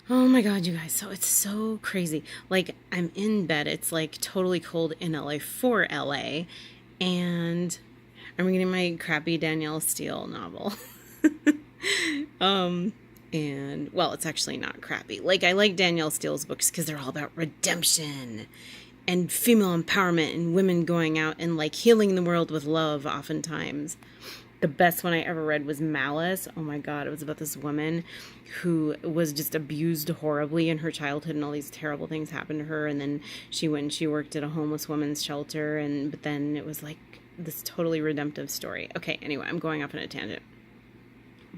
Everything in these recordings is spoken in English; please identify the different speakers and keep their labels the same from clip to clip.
Speaker 1: Oh my God, you guys. So it's so crazy. Like, I'm in bed. It's like totally cold in LA for LA. And I'm reading my crappy Danielle Steele novel. um, and well, it's actually not crappy. Like, I like Danielle Steele's books because they're all about redemption and female empowerment and women going out and like healing the world with love, oftentimes. The best one I ever read was Malice. Oh my God, it was about this woman who was just abused horribly in her childhood, and all these terrible things happened to her. And then she went and she worked at a homeless women's shelter, and but then it was like this totally redemptive story. Okay, anyway, I'm going off on a tangent.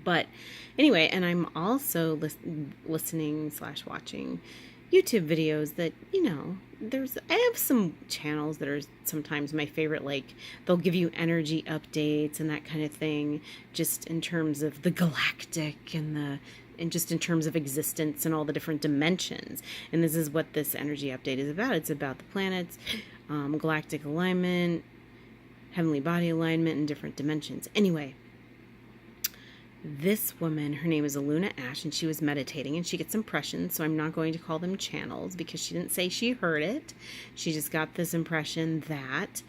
Speaker 1: But anyway, and I'm also listening slash watching YouTube videos that, I have some channels that are sometimes my favorite, like they'll give you energy updates and that kind of thing, just in terms of the galactic and just in terms of existence and all the different dimensions. And this is what this energy update is about. It's about the planets, galactic alignment, heavenly body alignment, and different dimensions. Anyway, this woman, her name is Aluna Ash, and she was meditating, and she gets impressions, so I'm not going to call them channels because she didn't say she heard it. She just got this impression that,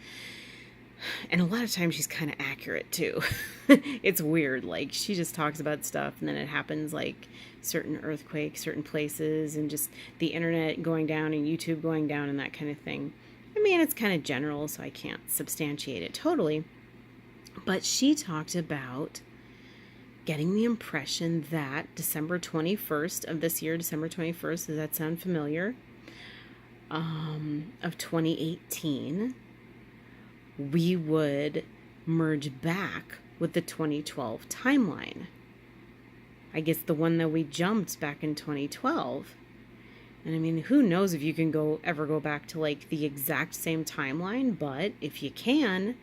Speaker 1: and a lot of times she's kind of accurate too. It's weird, like she just talks about stuff and then it happens, like certain earthquakes, certain places, and just the internet going down and YouTube going down and that kind of thing. I mean, it's kind of general, so I can't substantiate it totally, but she talked about getting the impression that December 21st of this year, December 21st, does that sound familiar? Of 2018, we would merge back with the 2012 timeline. I guess the one that we jumped back in 2012. And I mean, who knows if you can ever go back to like the exact same timeline, but if you can,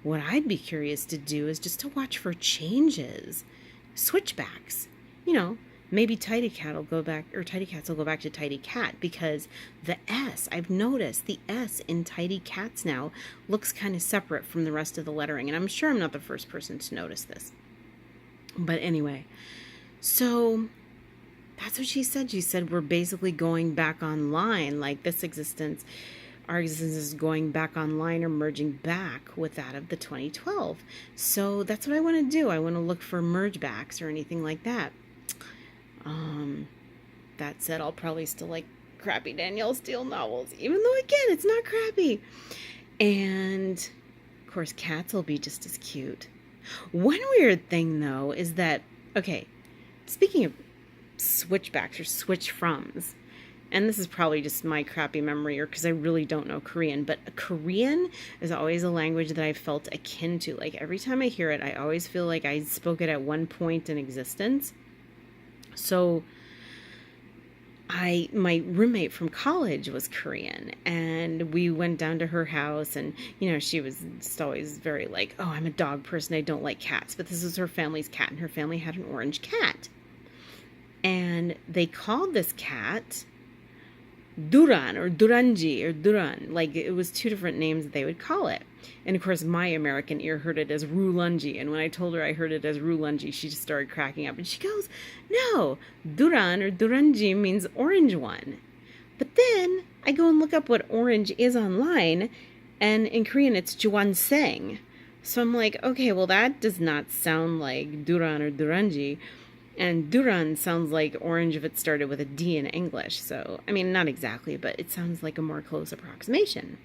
Speaker 1: what I'd be curious to do is just to watch for changes, switchbacks. Maybe Tidy Cat will go back, or Tidy Cats will go back to Tidy Cat, because I've noticed the S in Tidy Cats now looks kind of separate from the rest of the lettering. And I'm sure I'm not the first person to notice this. But anyway, so that's what she said. She said we're basically going back online, like our existence is going back online or merging back with that of the 2012. So that's what I want to do. I want to look for merge backs or anything like that. That said, I'll probably still like crappy Danielle Steele novels, even though, again, it's not crappy. And, of course, cats will be just as cute. One weird thing, though, is that, okay, speaking of switchbacks or switch froms, and this is probably just my crappy memory, or because I really don't know Korean, but Korean is always a language that I felt akin to. Like, every time I hear it, I always feel like I spoke it at one point in existence. So my roommate from college was Korean, and we went down to her house, and she was just always very like, oh, I'm a dog person, I don't like cats, but this is her family's cat, and her family had an orange cat, and they called this cat Duran or Duranji or Duran. Like, it was two different names that they would call it. And of course, my American ear heard it as Rulunji. And when I told her I heard it as Rulunji, she just started cracking up. And she goes, no, Duran or Duranji means orange one. But then I go and look up what orange is online. And in Korean, it's Juanseng. So I'm like, okay, well, that does not sound like Duran or Duranji. And Duran sounds like orange if it started with a D in English. So, I mean, not exactly, but it sounds like a more close approximation.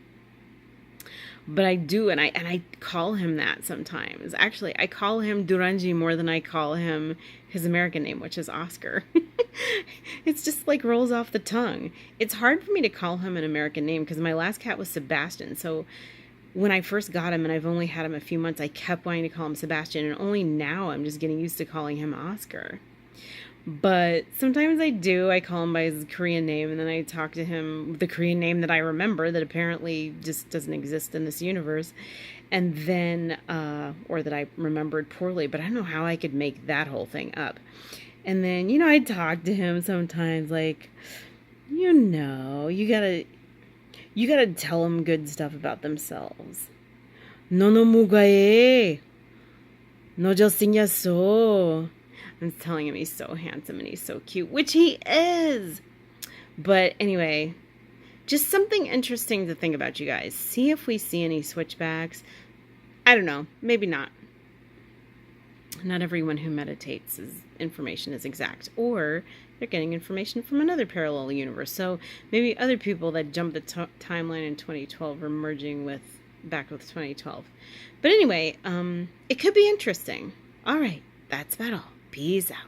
Speaker 1: But I do, and I call him that sometimes. Actually, I call him Duranji more than I call him his American name, which is Oscar. It's just like rolls off the tongue. It's hard for me to call him an American name because my last cat was Sebastian. So when I first got him, and I've only had him a few months, I kept wanting to call him Sebastian, and only now I'm just getting used to calling him Oscar. But sometimes I do. I call him by his Korean name, and then I talk to him with the Korean name that I remember that apparently just doesn't exist in this universe. And then, or that I remembered poorly, but I don't know how I could make that whole thing up. And then, I talk to him sometimes like, you gotta tell them good stuff about themselves. No, no, mugaye. No, 잘생겼어. I'm telling him he's so handsome and he's so cute, which he is. But anyway, just something interesting to think about, you guys. See if we see any switchbacks. I don't know. Maybe not. Not everyone who meditates information is exact, or they're getting information from another parallel universe. So maybe other people that jumped the timeline in 2012 are merging back with 2012. But anyway, it could be interesting. All right, that's about all. Peace out.